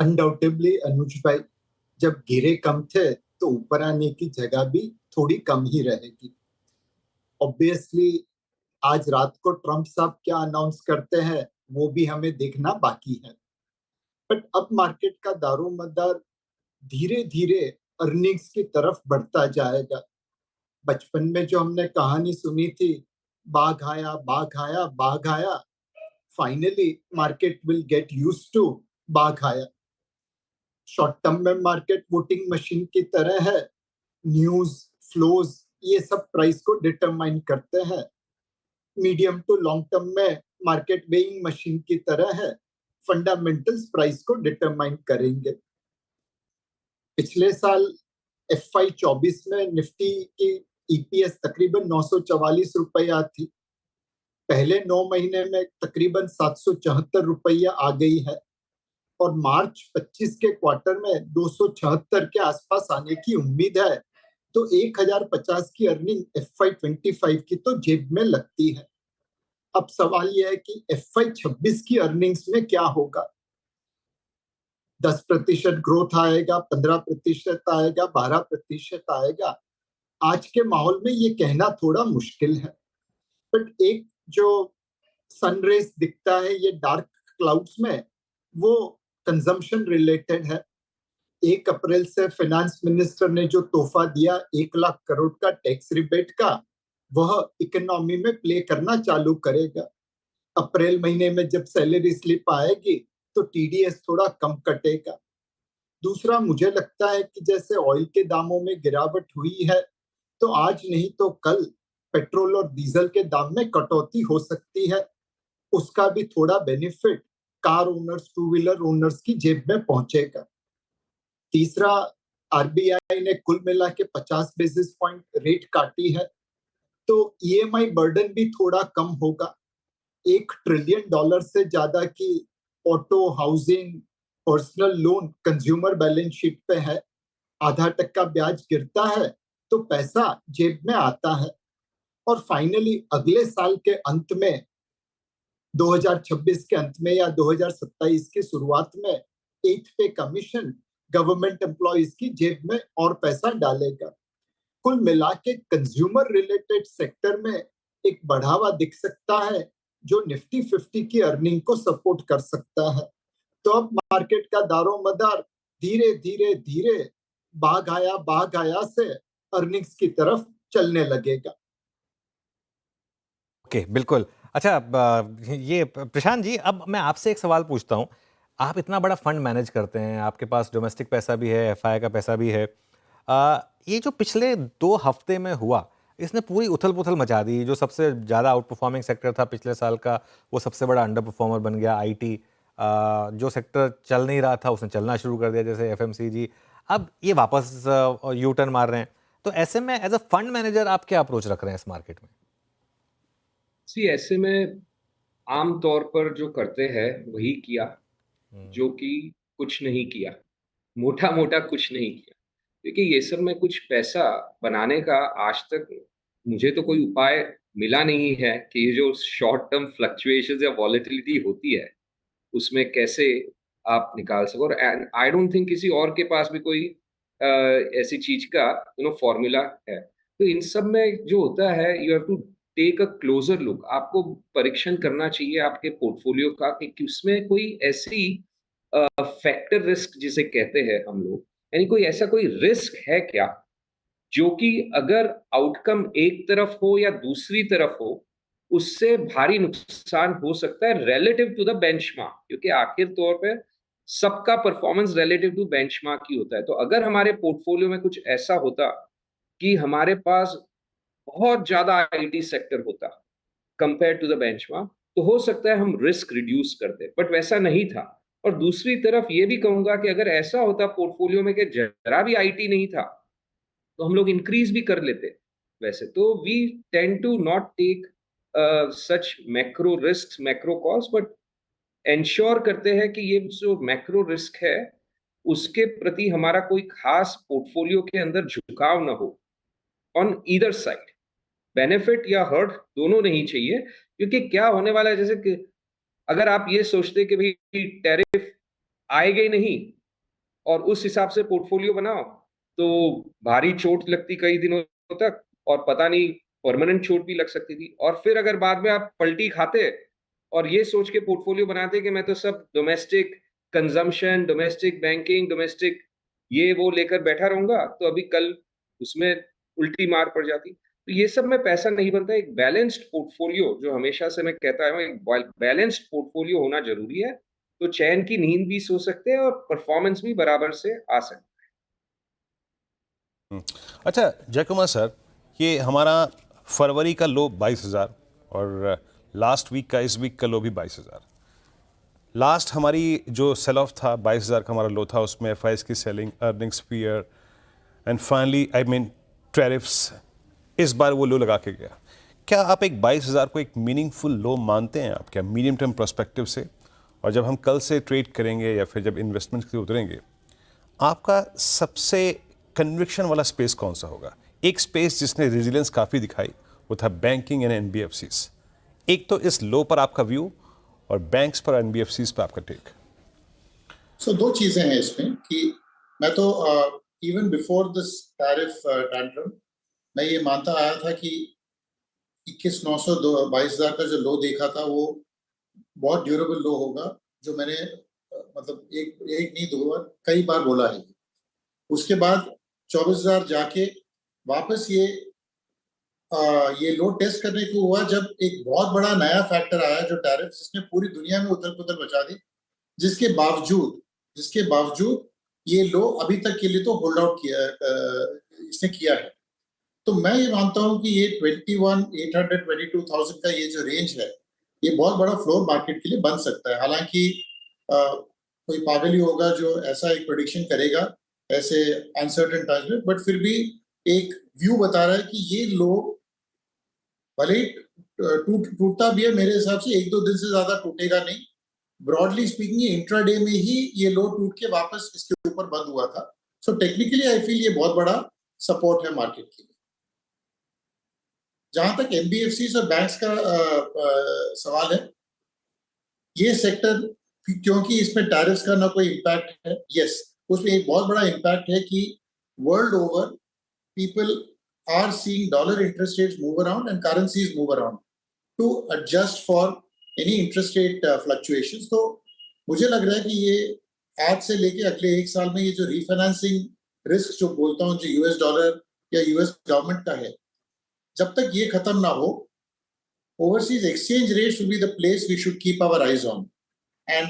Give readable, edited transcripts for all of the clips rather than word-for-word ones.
Undoubtedly अनुज भाई, जब गिरे कम थे तो ऊपर आने की जगह भी थोड़ी कम ही रहेगी। ऑब्वियसली आज रात को ट्रंप साहब क्या अनाउंस करते हैं वो भी हमें देखना बाकी है। बट अब मार्केट का दारोमदार धीरे धीरे अर्निंग्स की तरफ बढ़ता जाएगा। बचपन में जो हमने कहानी सुनी थी, बाघ आया बाघ आया बाघ आया, finally market will get used to बाघ आया। शॉर्ट टर्म में मार्केट वोटिंग मशीन की तरह है। न्यूज फ्लोज ये सब प्राइस को डिटरमाइन करते हैं। मीडियम टू लॉन्ग टर्म में मार्केट वेइंग मशीन की तरह है। फंडामेंटल्स प्राइस को डिटरमाइन करेंगे। पिछले साल FY24 में निफ्टी की ईपीएस तकरीबन 944 रुपया थी। पहले 9 महीने में तकरीबन 774 रुपया आ गई है और मार्च 25 के क्वार्टर में 276 के आसपास आने की उम्मीद है। तो 1050 की अर्निंग FY25 की तो जेब में लगती है। अब सवाल यह है कि FY26 की अर्निंग्स में क्या होगा। 10% ग्रोथ आएगा, 15% आएगा, 12% आएगा। आज के माहौल में ये कहना थोड़ा मुश्किल है। बट एक जो सनरेज दिखता है ये डार्क क्लाउड्स में, वो कंजम्पशन रिलेटेड है। 1 अप्रैल से फाइनेंस मिनिस्टर ने जो तोहफा दिया 1 लाख करोड़ का टैक्स रिबेट का, वह इकोनॉमी में प्ले करना चालू करेगा। अप्रैल महीने में जब सैलरी स्लिप आएगी तो टीडीएस थोड़ा कम कटेगा। दूसरा, मुझे लगता है कि जैसे ऑयल के दामों में गिरावट हुई है तो आज नहीं तो कल पेट्रोल और डीजल के दाम में कटौती हो सकती है। उसका भी थोड़ा benefit car owners, two wheeler owners की जेब में पहुंचेगा। तीसरा, आरबीआई ने कुल मिला के 50 बेसिस पॉइंट रेट काटी है तो ईएमआई बर्डन भी थोड़ा कम होगा। $1 ट्रिलियन से ज्यादा की auto, housing, personal loan consumer balance sheet पे है। आधा टक्का ब्याज गिरता है तो पैसा जेब में आता है। और फाइनली अगले साल के अंत में, 2026 के अंत में या 2027 की शुरुआत में, 8th पे कमीशन गवर्नमेंट एम्प्लॉइज की जेब में और पैसा डालेगा। कुल मिला के कंज्यूमर रिलेटेड सेक्टर में एक बढ़ावा दिख सकता है जो निफ्टी 50 की अर्निंग को सपोर्ट कर सकता है। तो अब मार्केट का दारोमदार धीरे धीरे धीरे बाघ आया से अर्निंग्स की तरफ चलने लगेगा। ओके, बिल्कुल। अच्छा, ये प्रशांत जी, अब मैं आपसे एक सवाल पूछता हूँ। आप इतना बड़ा फंड मैनेज करते हैं, आपके पास डोमेस्टिक पैसा भी है, एफआई का पैसा भी है। ये जो पिछले 2 हफ्ते में हुआ, इसने पूरी उथल-पुथल मचा दी। जो सबसे ज़्यादा आउट परफॉर्मिंग सेक्टर था पिछले साल का, वो सबसे बड़ा अंडर परफॉर्मर बन गया, आईटी। जो सेक्टर चल नहीं रहा था, उसने चलना शुरू कर दिया, जैसे एफएमसीजी। अब ये वापस यू टर्न मार रहे हैं। तो ऐसे में एज अ फंड मैनेजर आप क्या अप्रोच रख रहे हैं इस मार्केट में? ऐसे में आम तौर पर जो करते हैं वही किया, जो कि कुछ नहीं किया, मोटा मोटा कुछ नहीं किया। क्योंकि ये सब में कुछ पैसा बनाने का आज तक मुझे तो कोई उपाय मिला नहीं है कि ये जो शॉर्ट टर्म फ्लक्चुएशंस या वॉलेटिलिटी होती है उसमें कैसे आप निकाल सको। और आई डोंट थिंक किसी और के पास भी कोई ऐसी चीज का फॉर्मूला है। तो इन सब में जो होता है, you have to take a closer look. आपको परीक्षण करना चाहिए आपके पोर्टफोलियो का कि उसमें कोई ऐसी फैक्टर रिस्क जिसे कहते हैं हम लोग, यानी कोई ऐसा कोई रिस्क है क्या जो कि अगर आउटकम एक तरफ हो या दूसरी तरफ हो उससे भारी नुकसान हो सकता है रिलेटिव टू द बेंचमार्क। क्योंकि आखिर तौर पे सबका परफॉर्मेंस रिलेटिव टू बेंचमार्क ही होता है। तो अगर हमारे पोर्टफोलियो में कुछ ऐसा होता कि हमारे पास बहुत ज्यादा आईटी सेक्टर होता कंपेयर टू द बेंचमार्क, तो हो सकता है हम रिस्क रिड्यूस करते, बट वैसा नहीं था। और दूसरी तरफ ये भी कहूंगा कि अगर ऐसा होता पोर्टफोलियो में कि जरा भी आईटी नहीं था, तो हम लोग इंक्रीज भी कर लेते। वैसे तो we tend to not take such macro risk, macro calls, but ensure करते हैं कि ये जो मैक्रो रिस्क है उसके प्रति हमारा कोई खास पोर्टफोलियो के अंदर झुकाव ना हो ऑन ईदर साइड। बेनिफिट या हर्ट दोनों नहीं चाहिए। क्योंकि क्या होने वाला है, जैसे कि अगर आप ये सोचते कि भाई टैरिफ आएगा ही नहीं और उस हिसाब से पोर्टफोलियो बनाओ, तो भारी चोट लगती कई दिनों तक, और पता नहीं परमानेंट चोट भी लग सकती थी। और फिर अगर बाद में आप पलटी खाते और ये सोच के पोर्टफोलियो बनाते कि मैं तो सब domestic consumption, domestic banking, domestic ये वो लेकर बैठा रहूंगा, तो अभी कल उसमें उल्टी मार पड़ जाती। तो ये सब में पैसा नहीं बनता। एक बैलेंस्ड पोर्टफोलियो, जो हमेशा से मैं कहता हूँ, एक बैलेंस्ड पोर्टफोलियो होना जरूरी है, तो चैन की नींद भी सो सकते हैं और परफॉर्मेंस भी बराबर से आ सकता हम्म। अच्छा जयकुमार सर, ये हमारा फरवरी का लो 22,000 और लास्ट वीक का, इस वीक का लो भी 22,000। लास्ट हमारी जो सेल ऑफ था 22,000 का हमारा लो था, उसमें एफआईएस की selling, earnings fear and finally I mean tariffs, इस बार वो लो लगा के गया। क्या आप एक 22,000 को एक मीनिंगफुल लो मानते हैं आप, क्या मीडियम टर्म पर्सपेक्टिव से? और जब हम कल से ट्रेड करेंगे या फिर जब इन्वेस्टमेंट के उतरेंगे, आपका सबसे कन्विक्शन वाला स्पेस कौन सा होगा? एक स्पेस जिसने रेजिलियंस काफ़ी दिखाई वो था बैंकिंग एंड एनबीएफसीज। एक तो इस लो पर आपका व्यू और बैंक्स पर, एनबीएफसीज पर आपका टेक। दो चीजें हैं इसमें कि मैं तो even before this tariff tantrum मैं ये मानता आया था कि 21,900 22,000 का जो लो देखा था वो बहुत ड्यूरेबल लो होगा, जो मैंने मतलब एक नहीं दो बार कई बार बोला है। उसके बाद 24,000 जाके वापस ये लो टेस्ट करने को हुआ जब एक बहुत बड़ा नया फैक्टर आया जो टैरिफ, जिसने पूरी दुनिया में उथल पुथल मचा दी, जिसके बावजूद ये लो अभी तक के लिए तो होल्ड आउट किया, इसने किया है। तो मैं ये मानता हूं कि ये 21,800 22,000 का ये जो रेंज है, ये बहुत बड़ा फ्लोर मार्केट के लिए बन सकता है। हालांकि कोई पागल ही होगा जो ऐसा एक प्रेडिक्शन करेगा ऐसे अनसर्टेन टाइम्स में, बट फिर भी एक व्यू बता रहा है कि ये लो भले ही टूटता भी है, मेरे हिसाब से एक दो दिन से ज्यादा टूटेगा नहीं। ब्रॉडली स्पीकिंग इंट्राडे में ही ये लो टूट के वापस इसके ऊपर बंद हुआ था। सो टेक्निकली आई फील ये बहुत बड़ा सपोर्ट है मार्केट के लिए। जहां तक एनबीएफसी और बैंक्स का सवाल है, ये सेक्टर क्योंकि इसमें टैरिफ्स का ना कोई इम्पैक्ट है, यस उसमें एक बहुत बड़ा इम्पैक्ट है कि world over people are seeing dollar interest rates move around and currencies move around to adjust for any interest rate fluctuations. तो मुझे लग रहा है कि ये आज से लेके अगले एक साल में ये जो रीफाइनेंसिंग रिस्क जो बोलता हूँ, जो यूएस डॉलर या यूएस गवर्नमेंट का है, जब तक ये खत्म ना हो, overseas exchange rates will be the place we should keep our eyes on. And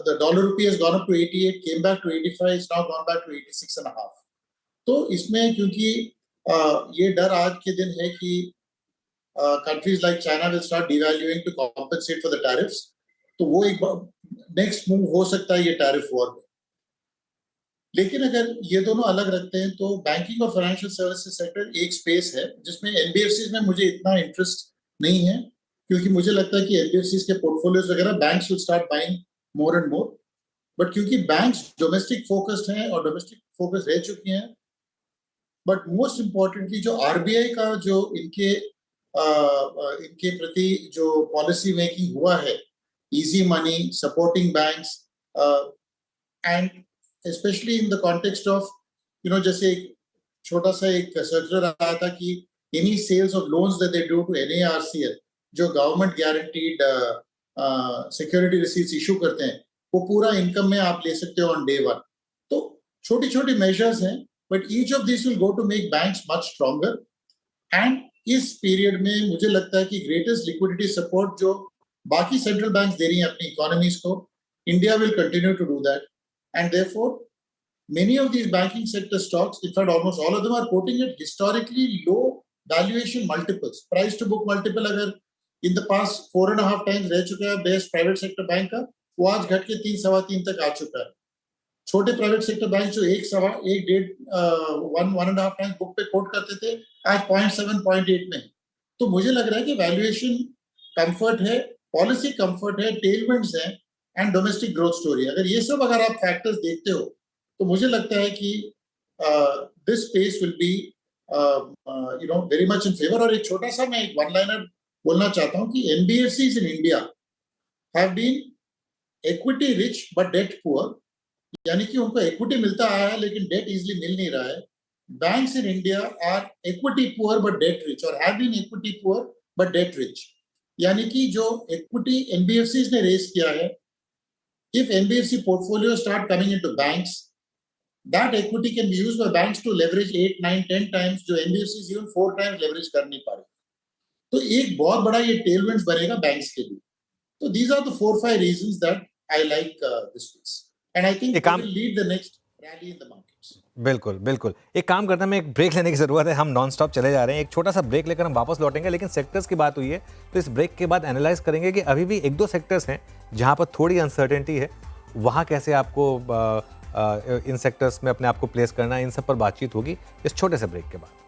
the dollar rupee has gone up to 88, came back to 85, it's now gone back to 86.5. तो इसमें क्योंकि ये डर आज के दिन है कि countries like China will start devaluing to compensate for the tariffs, तो वो एक नेक्स्ट मूव हो सकता है ये टैरिफ वॉर में। लेकिन अगर ये दोनों अलग रखते हैं तो बैंकिंग और फाइनेंशियल सर्विसेज सेक्टर एक स्पेस है जिसमें एनबीएफसीज में मुझे इतना इंटरेस्ट नहीं है, क्योंकि मुझे लगता है कि एनबीएफसीज के पोर्टफोलियोज वगैरह banks will start buying more and more. But क्योंकि बैंक्स डोमेस्टिक फोकस्ड हैं और डोमेस्टिक फोकस रह चुकी हैं, बट मोस्ट इम्पोर्टेंटली जो आरबीआई का जो इनके प्रति जो पॉलिसी मेकिंग हुआ है, easy money, supporting banks, and specially in the context of जैसे एक छोटा सा एक सर्कुलर आया था कि any sales of loans that they do to NARCL, जो government guaranteed security receipts issue करते हैं, वो पूरा इनकम में आप ले सकते हो ऑन डे वन। तो छोटी छोटी मेजर्स हैं, but each of these will go to make banks much stronger. And इस पीरियड में मुझे लगता है कि ग्रेटेस्ट लिक्विडिटी सपोर्ट जो बाकी सेंट्रल बैंक्स दे रही हैं अपनी इकोनॉमीज को, India will continue to do that, and therefore many of these banking sector stocks, in fact almost all of them, are quoting at historically low valuation multiples. Price to book multiple अगर in the past 4.5 times रह चुका है best private sector bank का, वो आज घट के 3, सवा 3 तक आ चुका है। छोटे प्राइवेट सेक्टर बैंक जो 1.5 टाइम बुक पे कोट करते थे, आज 0.7 0.8 में। तो मुझे लग रहा है कि वैल्यूएशन कंफर्ट है, पॉलिसी कंफर्ट है, टेलविंड्स हैं, एंड डोमेस्टिक ग्रोथ स्टोरी। अगर आप फैक्टर्स देखते हो तो मुझे लगता है कि this space will be very much in favour. और एक छोटा सा मैं एक वन लाइनर बोलना चाहता हूं कि NBFCs in India have been equity rich but debt poor, यानी कि उनको इक्विटी मिलता आया है लेकिन डेट इजीली मिल नहीं रहा है. Banks in India are equity poor but debt rich, or have been equity poor but debt rich. यानी कि जो equity NBFCs ने raise किया है, if NBFC portfolio start coming into banks, that equity can be used by banks to leverage 8, 9, 10 times जो NBFCs even 4 times leverage कर नहीं पा रहे. तो एक बहुत बड़ा ये tailwinds बनेगा banks के लिए. So these are the 4-5 reasons that I like this space, and I think it will lead the next rally in the markets. बिल्कुल बिल्कुल. एक काम करते हैं, हमें एक ब्रेक लेने की ज़रूरत है. हम नॉन स्टॉप चले जा रहे हैं. एक छोटा सा ब्रेक लेकर हम वापस लौटेंगे. लेकिन सेक्टर्स की बात हुई है तो इस ब्रेक के बाद एनालाइज करेंगे कि अभी भी एक दो सेक्टर्स हैं जहां पर थोड़ी अनसर्टेनिटी है. वहां कैसे आपको इन सेक्टर्स में अपने आप को प्लेस करना है, इन सब पर बातचीत होगी इस छोटे से ब्रेक के बाद.